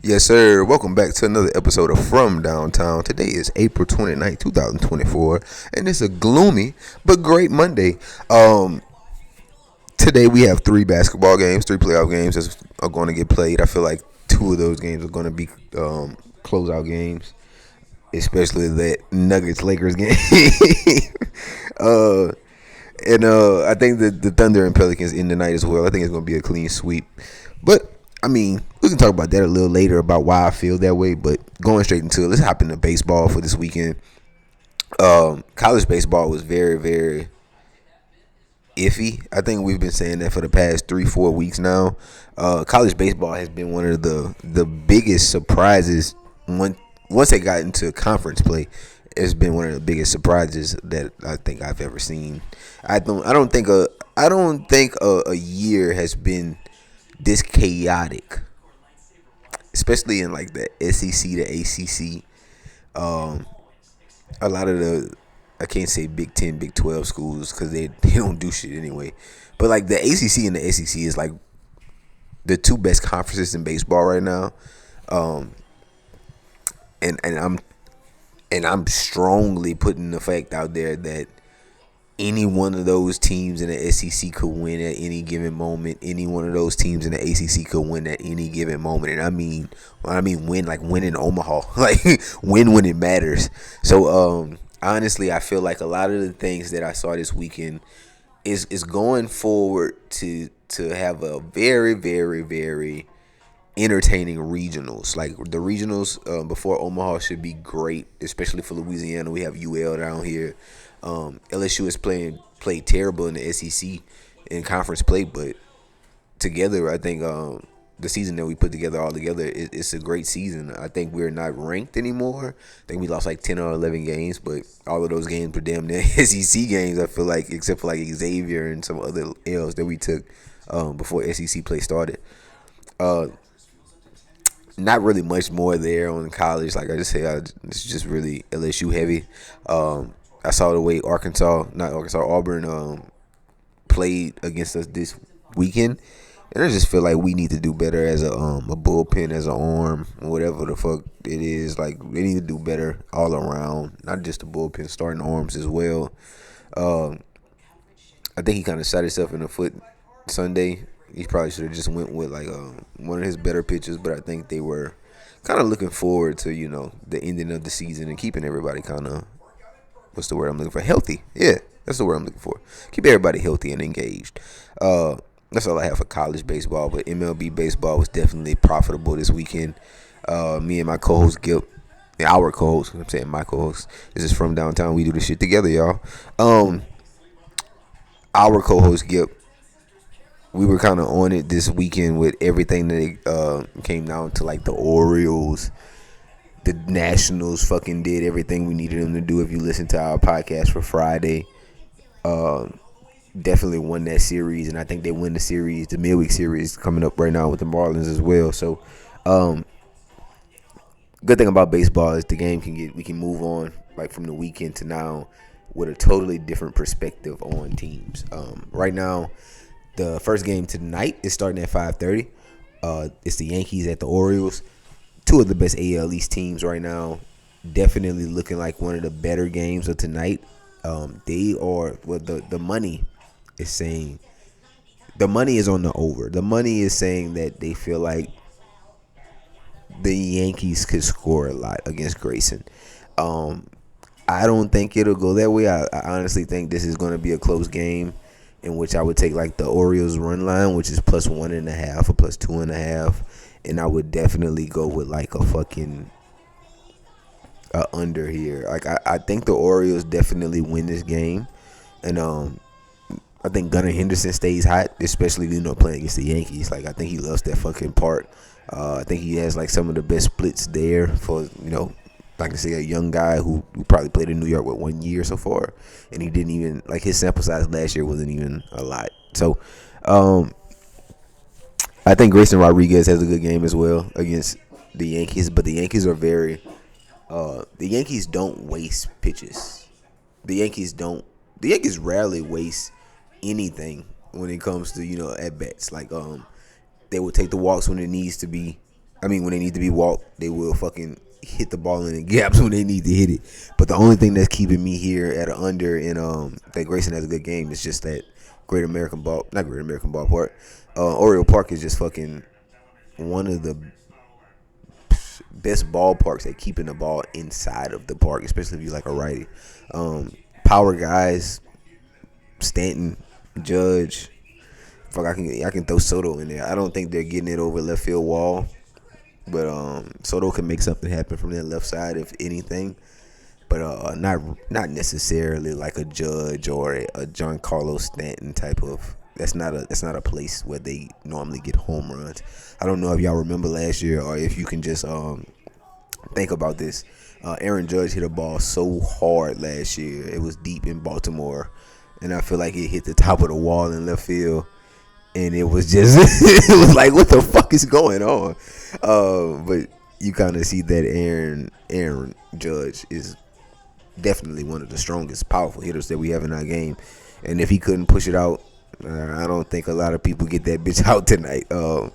Yes, sir. Welcome back to another episode of From Downtown. Today is April 29th, 2024, and it's a gloomy but great Monday. Today we have three basketball games, three playoff games that are going to get played. I feel like two of those games are going to be closeout games, especially that Nuggets Lakers game. uh, I think the Thunder and Pelicans in tonight as well. I think it's going to be a clean sweep. But I mean, we can talk about that a little later about why I feel that way. But going straight into it, let's hop into baseball for this weekend. College baseball was very, very iffy. I think we've been saying that for the past 3-4 weeks now. College baseball has been one of the biggest surprises once they got into conference play. It's been one of the biggest surprises that I think I've ever seen. I don't think a year has been this chaotic, especially in like the SEC, the ACC. Um, a lot of the I can't say Big 10, Big 12 schools because they don't do shit anyway. But like the ACC and the SEC is like the two best conferences in baseball right now. Um, and I'm strongly putting the fact out there that any one of those teams in the SEC could win at any given moment. Any one of those teams in the ACC could win at any given moment. And I mean win, like win in Omaha, like win when it matters. So honestly, I feel like a lot of the things that I saw this weekend is going forward to have a very, very, very entertaining regionals. Like the regionals before Omaha should be great, especially for Louisiana. We have UL down here. LSU is played terrible in the SEC in conference play, but together, I think the season that we put together all together, it's a great season. I think we're not ranked anymore. I think we lost like 10 or 11 games, but all of those games were damn near SEC games. I feel like, except for like Xavier and some other L's that we took before SEC play started. Uh, Not really much more there on college. Like I just said, it's just really LSU heavy. I saw the way Auburn played against us this weekend, and I just feel like we need to do better as a bullpen, as an arm, whatever the fuck it is. Like we need to do better all around, not just the bullpen, starting arms as well. Um, I think he kind of shot himself in the foot Sunday. He probably should have just went with like one of his better pitches, but I think they were kind of looking forward to the ending of the season and keeping everybody kind of, what's the word I'm looking for? Healthy. Yeah, that's the word I'm looking for. Keep everybody healthy and engaged. That's all I have for college baseball, but MLB baseball was definitely profitable this weekend. Me and my co-host Gil, our co-host, I'm saying my co-host. This is From Downtown. We do this shit together, y'all. Our co-host Gil, we were kind of on it this weekend with everything that came down to like the Orioles. The Nationals fucking did everything we needed them to do. If you listen to our podcast for Friday, definitely won that series, and I think they win the series, the midweek series coming up right now with the Marlins as well. So, good thing about baseball is we can move on like from the weekend to now with a totally different perspective on teams. Right now, the first game tonight is starting at 5:30. It's the Yankees at the Orioles. Two of the best AL East teams right now. Definitely looking like one of the better games of tonight. They are the money is saying. The money is on the over. The money is saying that they feel like the Yankees could score a lot against Grayson. Um, I don't think it'll go that way. I honestly think this is going to be a close game in which I would take like the Orioles run line, which is +1.5 or +2.5, and I would definitely go with like a fucking under here. Like I think the Orioles definitely win this game, and I think Gunnar Henderson stays hot, especially playing against the Yankees. Like I think he loves that fucking part. I think he has like some of the best splits there for like I say, a young guy who probably played in New York with 1 year so far, and he didn't even like his sample size last year wasn't even a lot. So, I think Grayson Rodriguez has a good game as well against the Yankees, but the Yankees are very the Yankees don't waste pitches. The Yankees don't. The Yankees rarely waste anything when it comes to at bats. Like they will take the walks when it needs to be. I mean, when they need to be walked, they will fucking hit the ball in the gaps when they need to hit it. But the only thing that's keeping me here at an under in that Grayson has a good game is just that not Great American Ballpark. Oriole Park is just fucking one of the best ballparks at keeping the ball inside of the park, especially if you like a righty. Power guys, Stanton, Judge. Fuck, I can throw Soto in there. I don't think they're getting it over left field wall, but Soto can make something happen from that left side if anything. But not necessarily like a Judge or a Giancarlo Stanton type of. That's not a place where they normally get home runs. I don't know if y'all remember last year or if you can just think about this. Aaron Judge hit a ball so hard last year. It was deep in Baltimore, and I feel like it hit the top of the wall in left field. And it was just, it was like, what the fuck is going on? But you kind of see that Aaron Judge is definitely one of the strongest, powerful hitters that we have in our game. And if he couldn't push it out, I don't think a lot of people get that bitch out tonight. I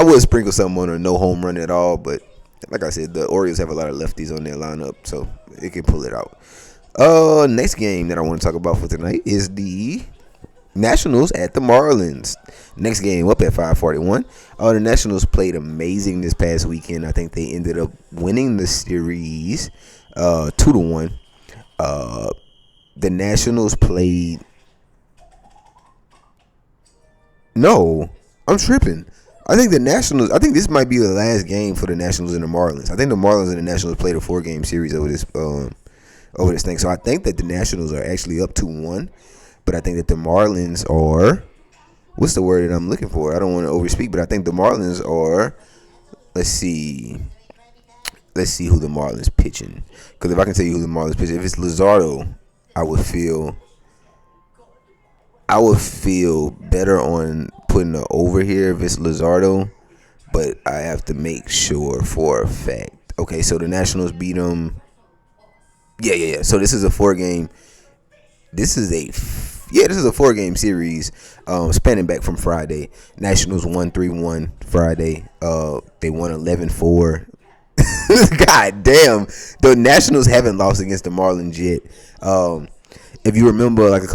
would sprinkle something on a no home run at all, but like I said, the Orioles have a lot of lefties on their lineup, so it can pull it out. Next game that I want to talk about for tonight is the Nationals at the Marlins. Next game up at 5:41. The Nationals played amazing this past weekend. I think they ended up winning the series 2-1. The Nationals played. No, I'm tripping. I think this might be the last game for the Nationals and the Marlins. I think the Marlins and the Nationals played a 4-game series over this thing. So I think that the Nationals are actually up 2-1. But I think that the Marlins are, what's the word that I'm looking for? I don't want to overspeak, but I think the Marlins are, let's see who the Marlins pitching. Because if I can tell you who the Marlins pitching, if it's Luzardo, I would feel better on putting the over here if it's Luzardo, but I have to make sure for a fact. Okay, so the Nationals beat them. Yeah. So this is a 4-game. This is a 4-game series, spanning back from Friday. Nationals won 3-1 Friday. They won 11-4. God damn, the Nationals haven't lost against the Marlins yet. If you remember, like weeks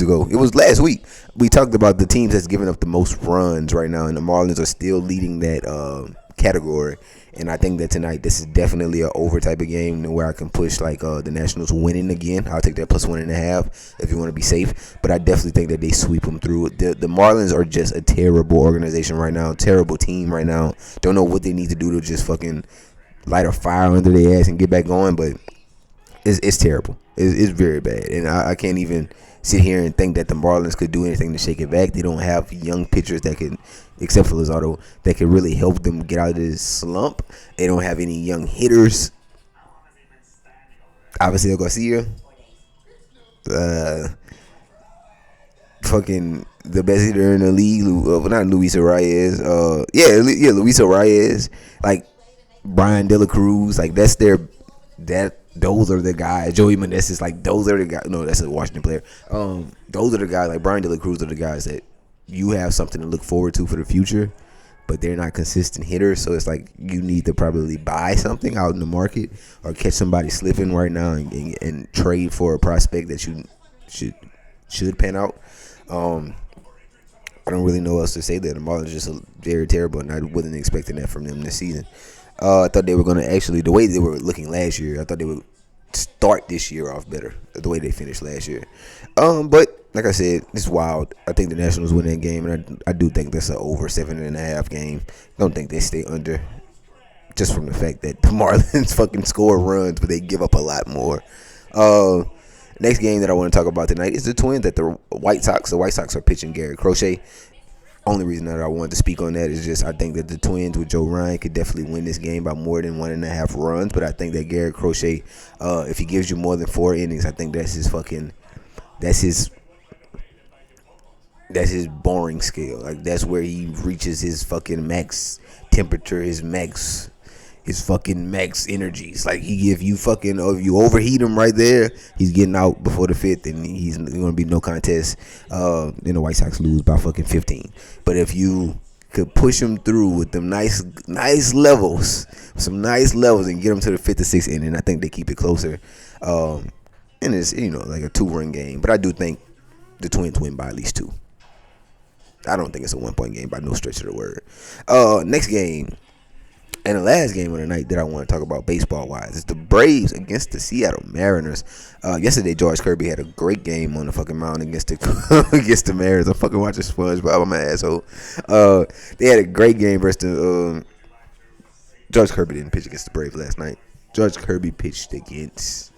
ago, it was last week. We talked about the teams that's giving up the most runs right now, and the Marlins are still leading that category. And I think that tonight this is definitely an over type of game where I can push like the Nationals winning again. I'll take that plus 1.5 if you want to be safe. But I definitely think that they sweep them through. The Marlins are just a terrible organization right now, terrible team right now. Don't know what they need to do to just fucking light a fire under their ass and get back going. But it's terrible. It's very bad. And I can't even sit here and think that the Marlins could do anything to shake it back. They don't have young pitchers that can, except for Luzardo, that can really help them get out of this slump. They don't have any young hitters. Obviously, Garcia, fucking the best hitter in the league. Not Luis Arias. Luis Arias. Like Brian De La Cruz. Like those are the guys. Joey Meneses, like those are the guys. No, that's a Washington player. Those are the guys. Like Brian De La Cruz are the guys that you have something to look forward to for the future, but they're not consistent hitters. So it's like you need to probably buy something out in the market or catch somebody slipping right now and trade for a prospect that you should pan out. I don't really know what else to say there. The Marlins are just very terrible, and I wasn't expecting that from them this season. I thought they were going to actually, the way they were looking last year, I thought they would start this year off better, the way they finished last year. But like I said, it's wild. I think the Nationals win that game, and I do think that's an over 7.5 game. Don't think they stay under, just from the fact that the Marlins fucking score runs, but they give up a lot more. Next game that I want to talk about tonight is the Twins at the White Sox. The White Sox are pitching Garrett Crochet. Only reason that I wanted to speak on that is just I think that the Twins with Joe Ryan could definitely win this game by more than 1.5 runs. But I think that Garrett Crochet, if he gives you more than 4 innings, I think that's his boring scale. Like that's where he reaches his fucking max temperature, his fucking max energies. Like if you overheat him right there, he's getting out before the 5th, and he's going to be no contest. Then the White Sox lose by fucking 15. But if you could push them through with them nice levels, some nice levels, and get them to the 5th or 6th inning. I think they keep it closer. And it's like a 2-run game, but I do think the Twins win by at least 2. I don't think it's a 1-point game by no stretch of the word. Next game, and the last game of the night that I want to talk about baseball-wise is the Braves against the Seattle Mariners. Yesterday, George Kirby had a great game on the fucking mound against the Mariners. I'm fucking watching SpongeBob. I'm an asshole. They had a great game versus the George Kirby didn't pitch against the Braves last night. George Kirby pitched against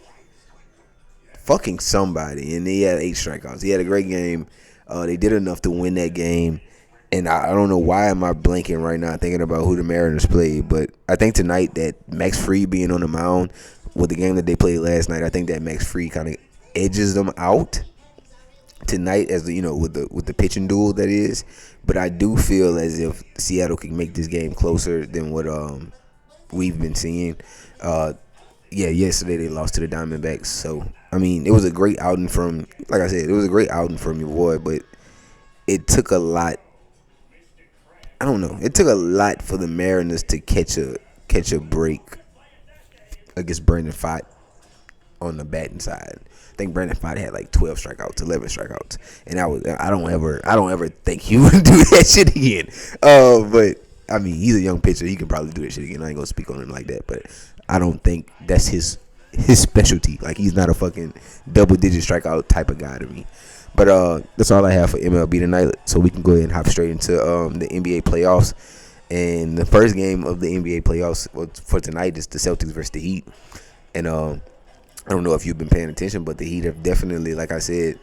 fucking somebody, and he had 8 strikeouts. He had a great game. They did enough to win that game. And I don't know why am I blanking right now thinking about who the Mariners played, but I think tonight that Max Fried being on the mound with the game that they played last night, I think that Max Fried kind of edges them out tonight as with the pitching duel that is. But I do feel as if Seattle can make this game closer than what we've been seeing. Yesterday they lost to the Diamondbacks, so I mean it was a great outing from, like I said, it was a great outing from your boy, but it took a lot. I don't know. It took a lot for the Mariners to catch a break against Brandon Pfaadt on the batting side. I think Brandon Pfaadt had like 12 strikeouts, 11 strikeouts, and I don't ever think he would do that shit again. But I mean, he's a young pitcher. He can probably do that shit again. I ain't gonna speak on him like that, but I don't think that's his specialty. Like, he's not a fucking double-digit strikeout type of guy to me. But that's all I have for MLB tonight. So we can go ahead and hop straight into the NBA playoffs. And the first game of the NBA playoffs for tonight is the Celtics versus the Heat. And I don't know if you've been paying attention, but the Heat have definitely, like I said,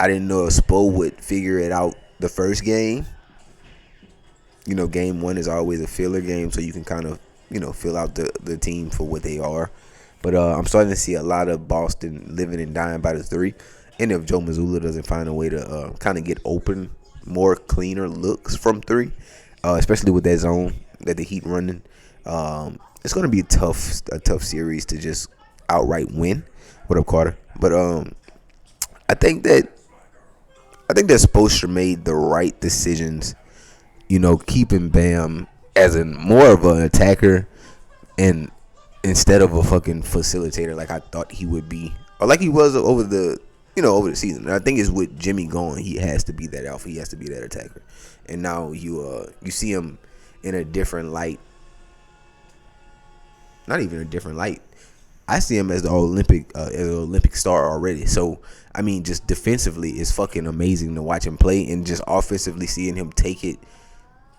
I didn't know if Spo would figure it out the first game. Game 1 is always a filler game, so you can kind of, fill out the team for what they are. But I'm starting to see a lot of Boston living and dying by the 3. And if Joe Mazzulla doesn't find a way to kind of get open, more cleaner looks from 3, especially with that zone that the Heat running, it's going to be a tough series to just outright win. What up, Carter? But I think that Spoelstra made the right decisions. Keeping Bam as more of an attacker, and instead of a fucking facilitator like I thought he would be, or like he was over the season. And I think it's with Jimmy going, he has to be that alpha. He has to be that attacker. And now you see him in a different light. Not even a different light. I see him as the Olympic star already. So I mean, just defensively, it's fucking amazing to watch him play, and just offensively seeing him take it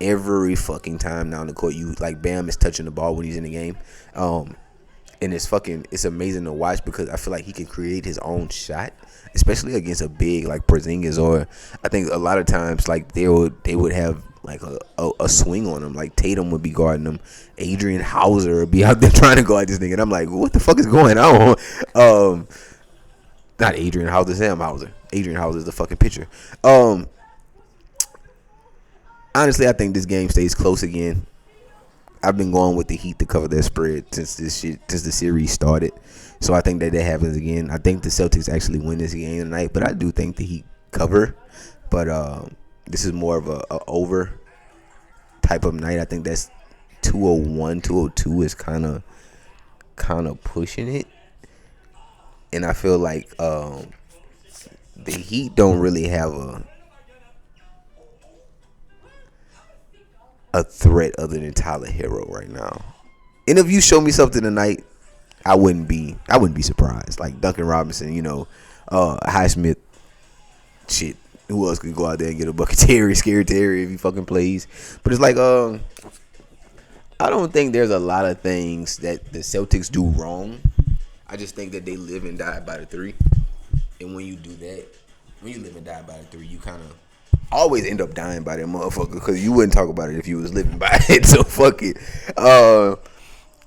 every fucking time down the court. Bam is touching the ball when he's in the game. And it's amazing to watch because I feel like he can create his own shot, especially against a big like Porzingis, or I think a lot of times like they would have like a swing on him. Like Tatum would be guarding him, Adrian Hauser would be out there trying to guard this nigga, and I'm like, what the fuck is going on? Not Adrian Hauser, Sam Hauser. Adrian Hauser is the fucking pitcher. Honestly, I think this game stays close again. I've been going with the Heat to cover their spread since the series started. So I think that happens again. I think the Celtics actually win this game tonight, but I do think the Heat cover. But this is more of a over type of night. I think that's 201, 202 is kind of pushing it. And I feel like the Heat don't really have a threat other than Tyler Hero right now. And if you show me something tonight, I wouldn't be surprised. Like Duncan Robinson, Highsmith, shit. Who else could go out there and get a bucket? Scary Terry if he fucking plays. But it's like I don't think there's a lot of things that the Celtics do wrong. I just think that they live and die by the 3. And when you do that, when you live and die by the 3, you kind of always end up dying by that motherfucker, because you wouldn't talk about it if you was living by it. So fuck it.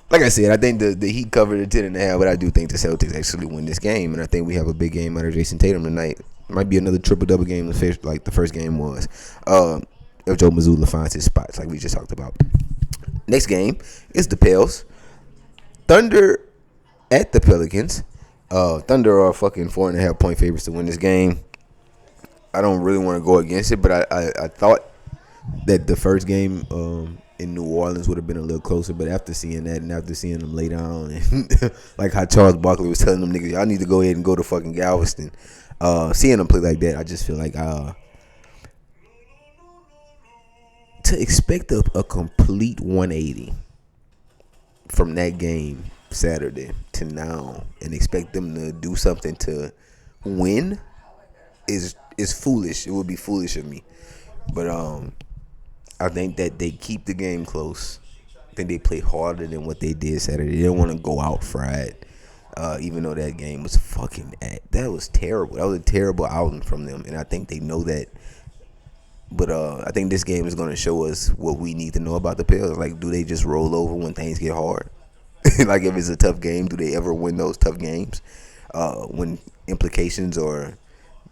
Like I said, I think the Heat covered the 10.5, but I do think the Celtics actually win this game, and I think we have a big game out of Jason Tatum tonight. Might be another triple-double game like the first game was. If Joe Mazzulla finds his spots, like we just talked about. Next game is the Pels. Thunder at the Pelicans. Thunder are fucking 4.5 point favorites to win this game. I don't really want to go against it, but I thought that the first game in New Orleans would have been a little closer, but after seeing that and after seeing them lay down and like how Charles Barkley was telling them niggas, y'all need to go ahead and go to fucking Galveston. Seeing them play like that, I just feel like to expect a complete 180 from that game Saturday to now and expect them to do something to win is foolish. It would be foolish of me. But I think that they keep the game close. I think they play harder than what they did Saturday. They didn't want to go out fried. Even though that game was that was terrible. That was a terrible outing from them, and I think they know that. But I think this game is going to show us what we need to know about the Pels. Like, do they just roll over when things get hard? Like, if it's a tough game, do they ever win those tough games? When implications or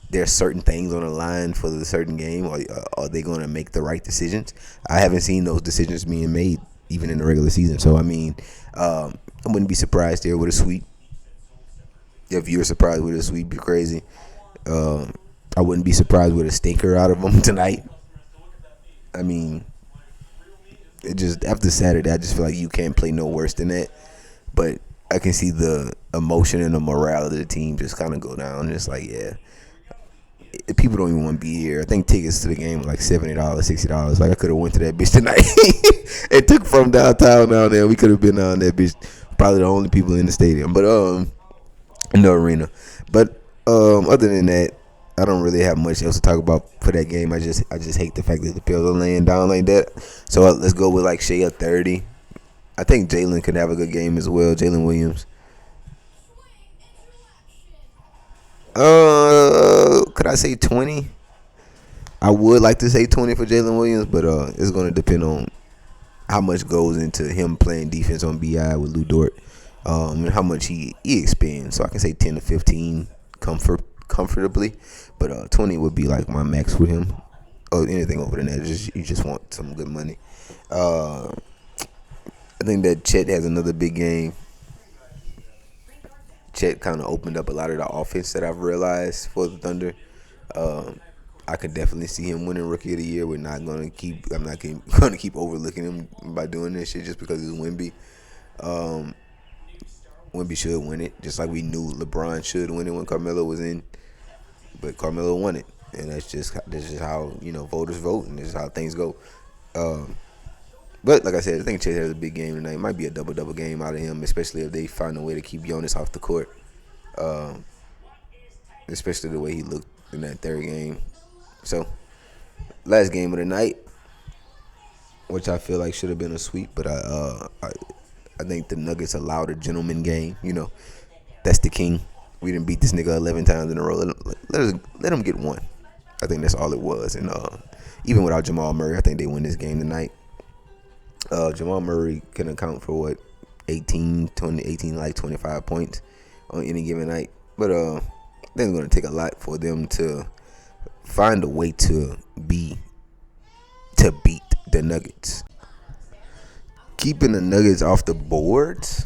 there's certain things on the line for the certain game, or are they going to make the right decisions? I haven't seen those decisions being made even in the regular season. So, I mean, I wouldn't be surprised there with a sweep. If you're surprised with a sweep, you're crazy. I wouldn't be surprised with a stinker out of them tonight. I mean, it just after Saturday, I just feel like you can't play no worse than that. But I can see the emotion and the morale of the team just kind of go down. It's like, yeah, people don't even want to be here. I think tickets to the game were like $70, $60. Like, I could have went to that bitch tonight. It took from downtown down there. We could have been on that bitch. Probably the only people in the stadium, but in the arena. But other than that, I don't really have much else to talk about for that game. I just hate the fact that the Pels are laying down like that. So let's go with like Shea at 30. I think Jalen could have a good game as well. Jalen Williams. Could I say 20? I would like to say 20 for Jalen Williams, but it's going to depend on how much goes into him playing defense on BI with Lou Dort, and how much he expends. So I can say 10 to 15 comfortably, but 20 would be like my max with him. Oh, anything over than that, you just want some good money. I think that Chet has another big game. Chet kind of opened up a lot of the offense that I've realized for the Thunder. I could definitely see him winning Rookie of the Year. I'm not going to keep overlooking him by doing this shit just because it's Wemby. Wemby should win it, just like we knew LeBron should win it when Carmelo was in. But Carmelo won it, and that's just how voters vote, and this is how things go. But like I said, I think Chet has a big game tonight. It might be a double game out of him, especially if they find a way to keep Jonas off the court. Especially the way he looked in that third game. So, last game of the night, which I feel like should have been a sweep, but I think the Nuggets allowed a gentleman game. That's the king. We didn't beat this nigga 11 times in a row. Let him get one. I think that's all it was. And even without Jamal Murray, I think they win this game tonight. Jamal Murray can account for 18, 25 points on any given night. But I think it's going to take a lot for them to find a way to beat the Nuggets. Keeping the Nuggets off the boards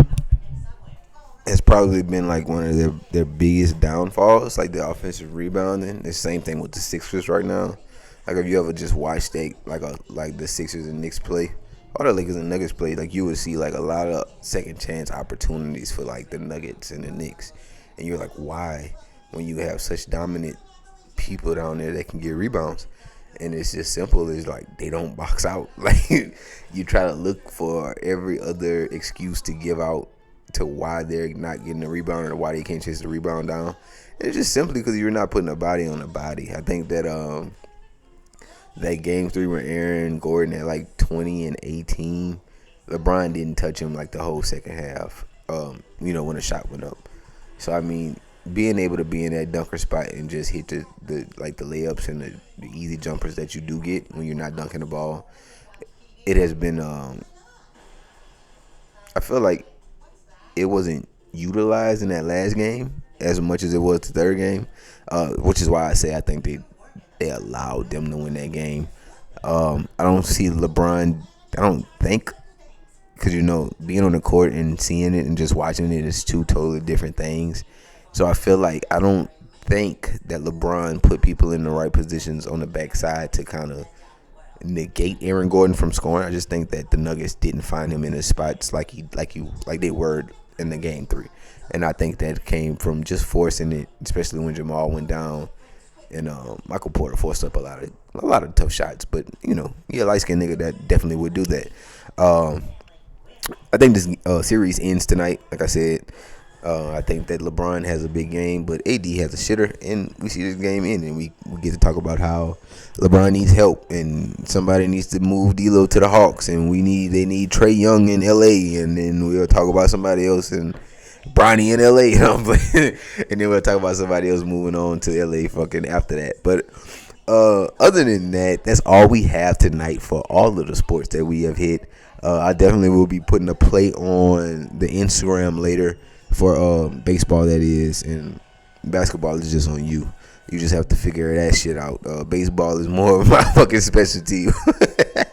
has probably been like one of their biggest downfalls, like the offensive rebounding. The same thing with the Sixers right now. Like, if you ever just watched like the Sixers and Knicks play, or the Lakers and Nuggets play, like, you would see like a lot of second chance opportunities for like the Nuggets and the Knicks, and you're like, why? When you have such dominant people down there that can get rebounds. And it's just simple as like they don't box out. Like, you try to look for every other excuse to give out to why they're not getting the rebound or why they can't chase the rebound down. And it's just simply because you're not putting a body on a body. I think that that game 3 where Aaron Gordon had like 20 and 18, LeBron didn't touch him like the whole second half. When the shot went up. So I mean, being able to be in that dunker spot and just hit the layups and the easy jumpers that you do get when you're not dunking the ball, it has been. I feel like it wasn't utilized in that last game as much as it was the third game, which is why I say I think they allowed them to win that game. I don't see LeBron. I don't think, because being on the court and seeing it and just watching it is two totally different things. So I feel like I don't think that LeBron put people in the right positions on the backside to kind of negate Aaron Gordon from scoring. I just think that the Nuggets didn't find him in his spots like they were in the game 3, and I think that came from just forcing it, especially when Jamal went down. And Michael Porter forced up a lot of tough shots, but he a light skinned nigga that definitely would do that. I think this series ends tonight. Like I said, I think that LeBron has a big game, but AD has a shitter, and we see this game end, and we get to talk about how LeBron needs help, and somebody needs to move D'Lo to the Hawks, and they need Trae Young in LA, and then we'll talk about somebody else and Bronny in LA, and then we'll talk about somebody else moving on to LA fucking after that. But other than that, that's all we have tonight for all of the sports that we have hit. I definitely will be putting a play on the Instagram later for baseball, that is, and basketball is just on you. You just have to figure that shit out. Baseball is more of my fucking specialty.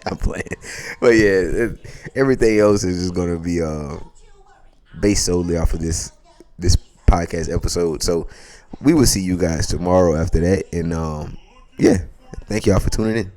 I'm playing, but yeah, everything else is just gonna be based solely off of this podcast episode. So we will see you guys tomorrow after that, and yeah, thank y'all for tuning in.